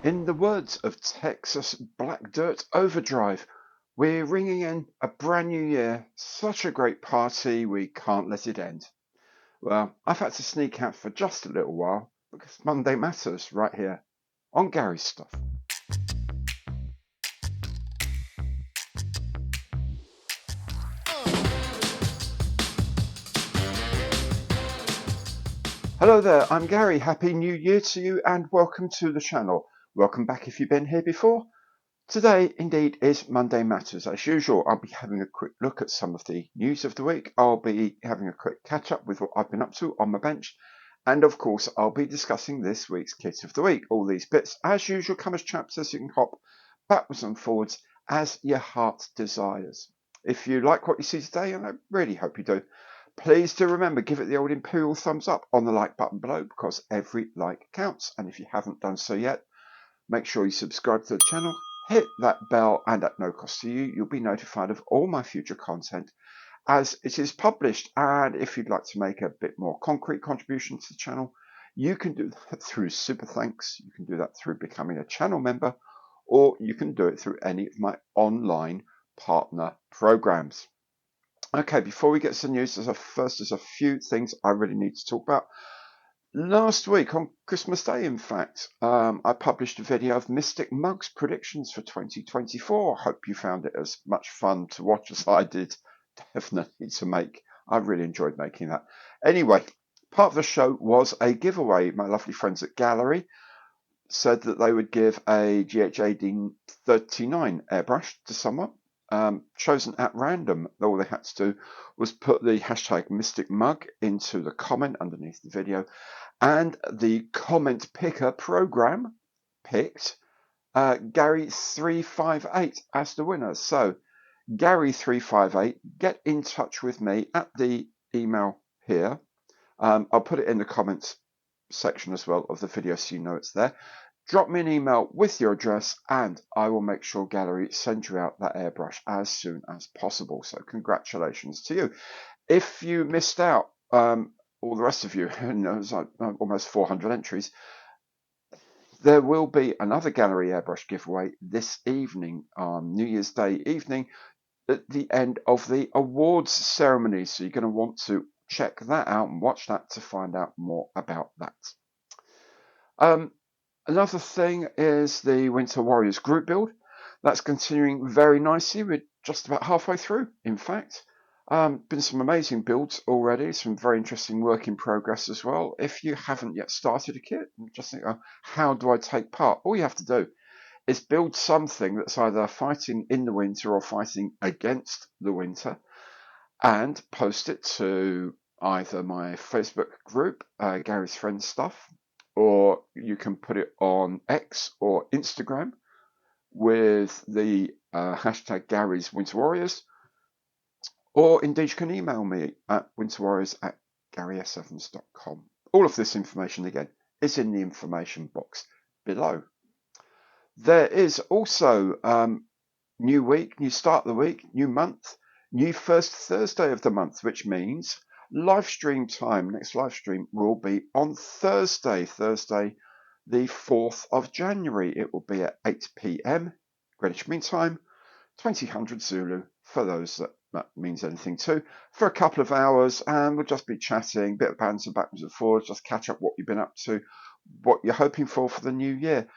In the words of Texas Black Dirt Overdrive, we're ringing in a brand new year, such a great party we can't let it end. Well, I've had to sneak out for just a little while because Monday matters right here on Gary's Stuff. Hello there, I'm Gary. Happy New Year to you and welcome to the channel. Welcome back if you've been here before. Today, indeed, is Monday Matters. As usual, I'll be having a quick look at some of the news of the week. I'll be having a quick catch up with what I've been up to on my bench. And of course, I'll be discussing this week's kit of the week. All these bits, as usual, come as chapters. You can hop backwards and forwards as your heart desires. If you like what you see today, and I really hope you do, please do remember, give it the old imperial thumbs up on the like button below because every like counts. And if you haven't done so yet, make sure you subscribe to the channel, hit that bell, and at no cost to you, you'll be notified of all my future content as it is published. And if you'd like to make a bit more concrete contribution to the channel, you can do that through Super Thanks, you can do that through becoming a channel member, or you can do it through any of my online partner programs. Okay, before we get to the news, there's a few things I really need to talk about. Last week, on Christmas Day, in fact, I published a video of Mystic Mug's predictions for 2024. Hope you found it as much fun to watch as I did, definitely to make. I really enjoyed making that. Anyway, part of the show was a giveaway. My lovely friends at GAAHLERI said that they would give a GAAHLEri 89 airbrush to someone. Chosen at random. All they had to do was put the hashtag Mystic Mug into the comment underneath the video, and the comment picker program picked Gary358 as the winner. So Gary358, get in touch with me at the email here. I'll put it in the comments section as well of the video so you know it's there. Drop me an email with your address and I will make sure GAAHLERI sends you out that airbrush as soon as possible. So congratulations to you. If you missed out, all the rest of you, there's like almost 400 entries, there will be another GAAHLERI airbrush giveaway this evening, on New Year's Day evening, at the end of the awards ceremony. So you're going to want to check that out and watch that to find out more about that. Another thing is the Winter Warriors group build. That's continuing very nicely. We're just about halfway through, in fact. Been some amazing builds already, some very interesting work in progress as well. If you haven't yet started a kit, just think, how do I take part? All you have to do is build something that's either fighting in the winter or fighting against the winter, and post it to either my Facebook group, Gary's Friends Stuff, or you can put it on X or Instagram with the hashtag Gary's Winter Warriors, or indeed you can email me at winterwarriors@garysevans.com. All of this information again is in the information box below. There is also new week, new start of the week, new month, new first Thursday of the month, which means live stream time. Next live stream will be on Thursday, the 4th of January. It will be at 8 p.m. Greenwich Mean Time, 2000 Zulu, for those that means anything to, for a couple of hours, and we'll just be chatting, bit of banter backwards and forwards, just catch up what you've been up to, what you're hoping for the new year.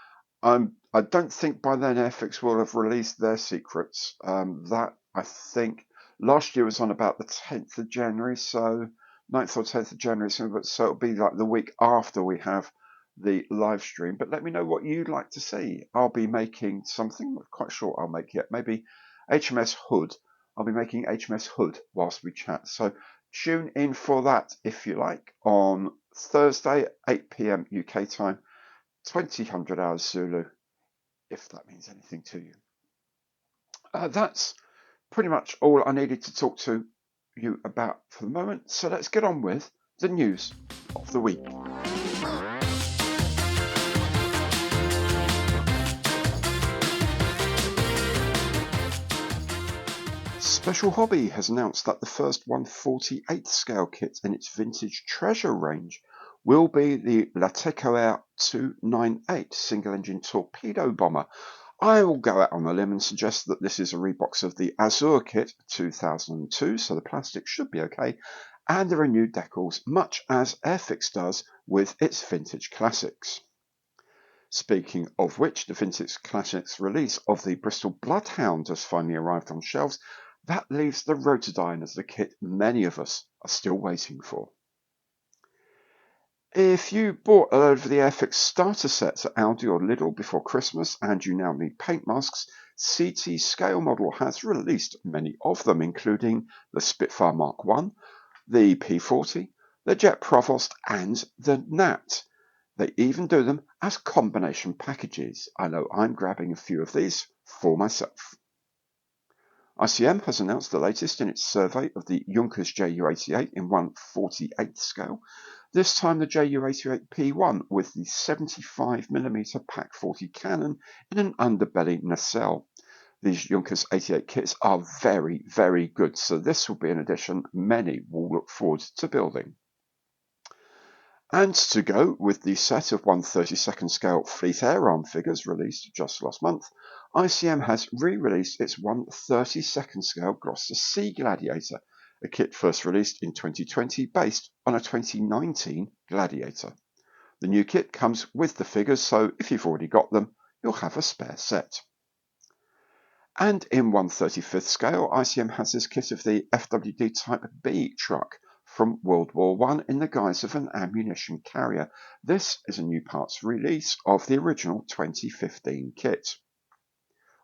I don't think by then AIRFIX will have released their secrets. That, I think, last year was on about the 10th of January, so 9th or 10th of January, so it'll be like the week after we have the live stream. But let me know what you'd like to see. I'll be making something, I'm not quite sure I'll make yet, maybe HMS Hood. I'll be making HMS Hood whilst we chat. So tune in for that if you like on Thursday, 8 p.m. UK time, 2000 hours Zulu, if that means anything to you. That's pretty much all I needed to talk to you about for the moment. So let's get on with the news of the week. Special Hobby has announced that the first 1/48 scale kit in its Vintage Treasure range will be the Ep.89 single-engine torpedo bomber. I will go out on a limb and suggest that this is a rebox of the Azure kit 2002, so the plastic should be okay, and the renewed decals, much as AIRFIX does with its Vintage Classics. Speaking of which, the Vintage Classics release of the Bristol Bloodhound has finally arrived on shelves. That leaves the Rotodyne as the kit many of us are still waiting for. If you bought a load of the AIRFIX starter sets at Aldi or Lidl before Christmas and you now need paint masks, CT Scale Model has released many of them, including the Spitfire Mark I, the P40, the Jet Provost and the Nat. They even do them as combination packages. I know I'm grabbing a few of these for myself. ICM has announced the latest in its survey of the Junkers Ju-88 in 1/48 scale, this time the Ju-88P1 with the 75mm Pak-40 cannon in an underbelly nacelle. These Junkers 88 kits are very, very good, so this will be an addition many will look forward to building. And to go with the set of 1/32nd scale Fleet Air Arm figures released just last month, ICM has re-released its 1/32nd scale Gloucester Sea Gladiator, a kit first released in 2020 based on a 2019 Gladiator. The new kit comes with the figures, so if you've already got them, you'll have a spare set. And in 1/35th scale, ICM has this kit of the FWD Type B truck from World War I in the guise of an ammunition carrier. This is a new parts release of the original 2015 kit.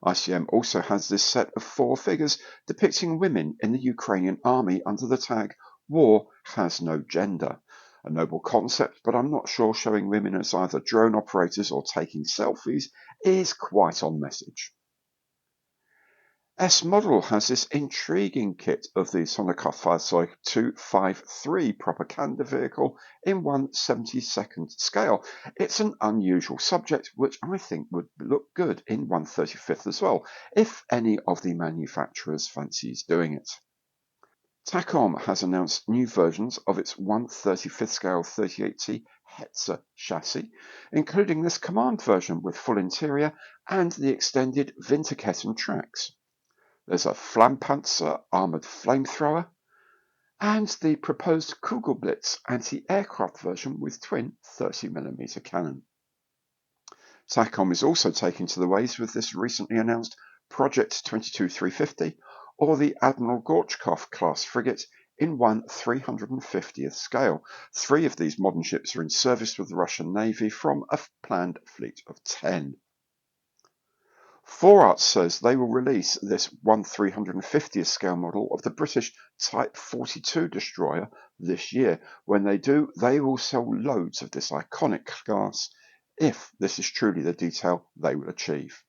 ICM also has this set of 4 figures depicting women in the Ukrainian army under the tag War Has No Gender. A noble concept, but I'm not sure showing women as either drone operators or taking selfies is quite on message. S-Model has this intriguing kit of the Sonderkraftfahrzeug 253 propaganda vehicle in 1/72nd scale. It's an unusual subject which I think would look good in 1/35th as well, if any of the manufacturers fancies doing it. TAKOM has announced new versions of its 1/35th scale 38T Hetzer chassis, including this command version with full interior and the extended Winterketten tracks. There's a Flammpanzer armoured flamethrower, and the proposed Kugelblitz anti-aircraft version with twin 30mm cannon. TACOM is also taking to the waves with this recently announced Project 22350, or the Admiral Gorchkov class frigate in 1/350th scale. 3 of these modern ships are in service with the Russian Navy from a planned fleet of 10. FOREART says they will release this 1/350th scale model of the British Type 42 destroyer this year. When they do, they will sell loads of this iconic class, if this is truly the detail they will achieve.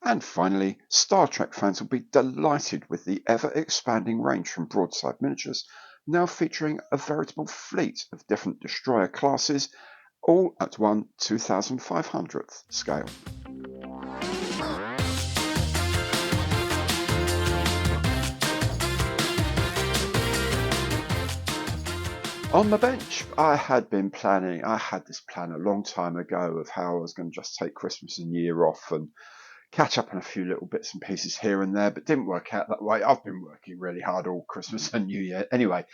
And finally, Star Trek fans will be delighted with the ever-expanding range from Broadside Miniatures, now featuring a veritable fleet of different destroyer classes, all at 1/2500th scale. On the bench, I had this plan a long time ago of how I was going to just take Christmas and New Year off and catch up on a few little bits and pieces here and there, but didn't work out that way. I've been working really hard all Christmas and New Year. Anyway,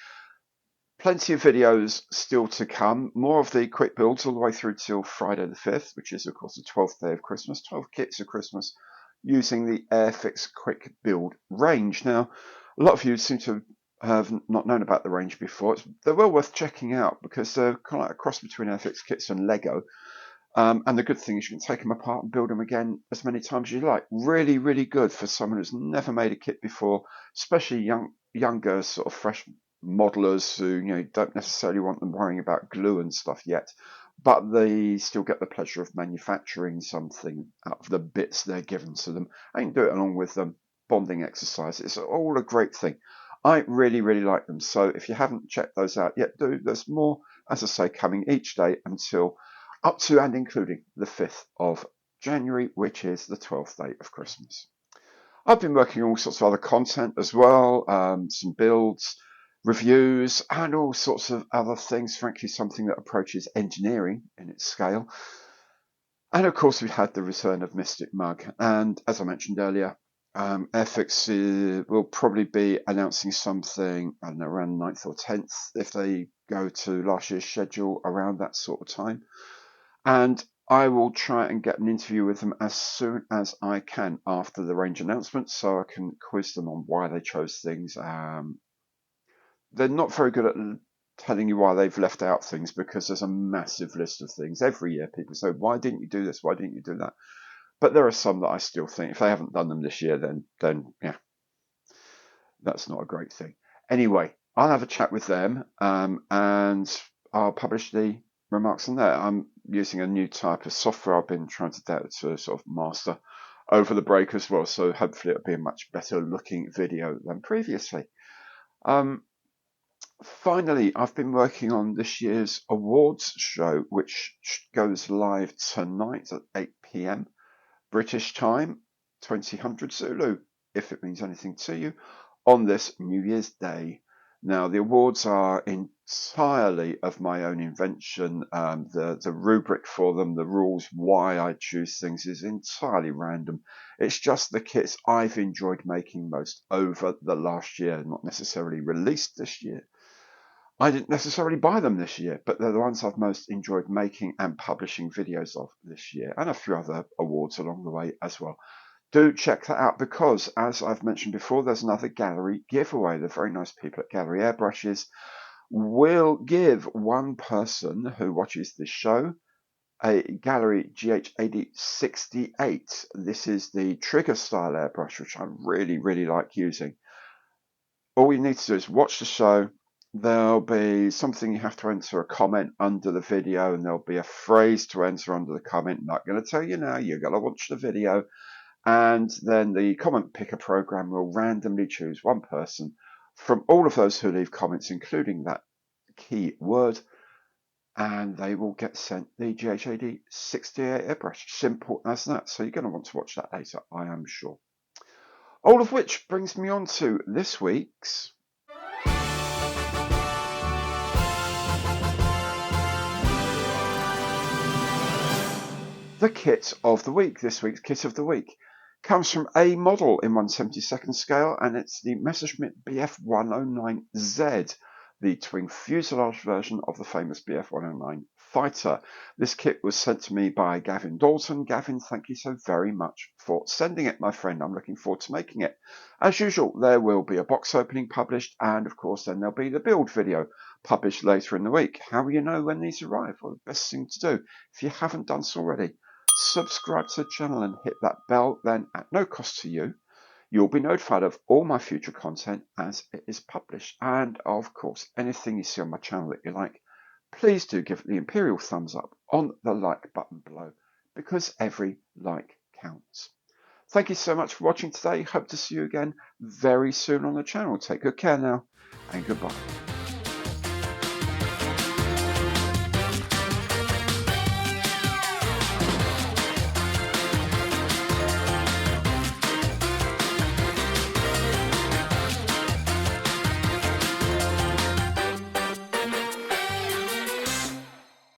plenty of videos still to come. More of the quick builds all the way through till Friday the 5th, which is, of course, the 12th day of Christmas, 12 kits of Christmas, using the AIRFIX quick build range. Now, a lot of you seem to have not known about the range before. They're well worth checking out because they're kind of like a cross between AIRFIX kits and Lego. And the good thing is you can take them apart and build them again as many times as you like. Really, really good for someone who's never made a kit before, especially younger sort of fresh modelers who don't necessarily want them worrying about glue and stuff yet, but they still get the pleasure of manufacturing something out of the bits they're given to them and do it along with them bonding exercise. It's all a great thing. I really, really like them. So if you haven't checked those out yet, do. There's more, as I say, coming each day until up to and including the 5th of January, which is the 12th day of Christmas. I've been working on all sorts of other content as well, some builds, reviews and all sorts of other things, frankly something that approaches engineering in its scale. And of course we had the return of Mystic Mug, and as I mentioned earlier, AIRFIX will probably be announcing something, I don't know, around 9th or 10th if they go to last year's schedule around that sort of time. And I will try and get an interview with them as soon as I can after the range announcement, so I can quiz them on why they chose things. They're not very good at telling you why they've left out things, because there's a massive list of things. Every year people say, why didn't you do this? Why didn't you do that? But there are some that I still think, if they haven't done them this year, then yeah, that's not a great thing. Anyway, I'll have a chat with them, and I'll publish the remarks on there. I'm using a new type of software I've been trying to sort of master over the break as well, so hopefully it'll be a much better looking video than previously. Finally, I've been working on this year's awards show, which goes live tonight at 8 p.m. British time, 2000 Zulu, if it means anything to you, on this New Year's Day. Now, the awards are entirely of my own invention. The rubric for them, the rules, why I choose things is entirely random. It's just the kits I've enjoyed making most over the last year, not necessarily released this year. I didn't necessarily buy them this year, but they're the ones I've most enjoyed making and publishing videos of this year, and a few other awards along the way as well. Do check that out, because as I've mentioned before, there's another gallery giveaway. The very nice people at Gallery Airbrushes will give one person who watches this show a Gallery GAAHLEri. This is the trigger style airbrush, which I really, really like using. All you need to do is watch the show. There'll be something you have to enter a comment under the video, and there'll be a phrase to enter under the comment. I'm not going to tell you now, you're going to watch the video, and then the comment picker program will randomly choose one person from all of those who leave comments, including that key word, and they will get sent the GAAHLEri 68 airbrush. Simple as that. So you're going to want to watch that later, I am sure. All of which brings me on to this week's the kit of the week. This week's kit of the week comes from a model in 1/72 scale, and it's the Messerschmitt Bf109Z, the twin fuselage version of the famous Bf109 fighter. This kit was sent to me by Gavin Dalton. Gavin, thank you so very much for sending it, my friend. I'm looking forward to making it. As usual, there will be a box opening published, and of course then there'll be the build video published later in the week. How will you know when these arrive? Well, the best thing to do, if you haven't done so already, subscribe to the channel and hit that bell. Then at no cost to you, you'll be notified of all my future content as it is published. And of course, anything you see on my channel that you like, please do give it the imperial thumbs up on the like button below, because every like counts. Thank you so much for watching today. Hope to see you again very soon on the channel. Take good care now, and goodbye.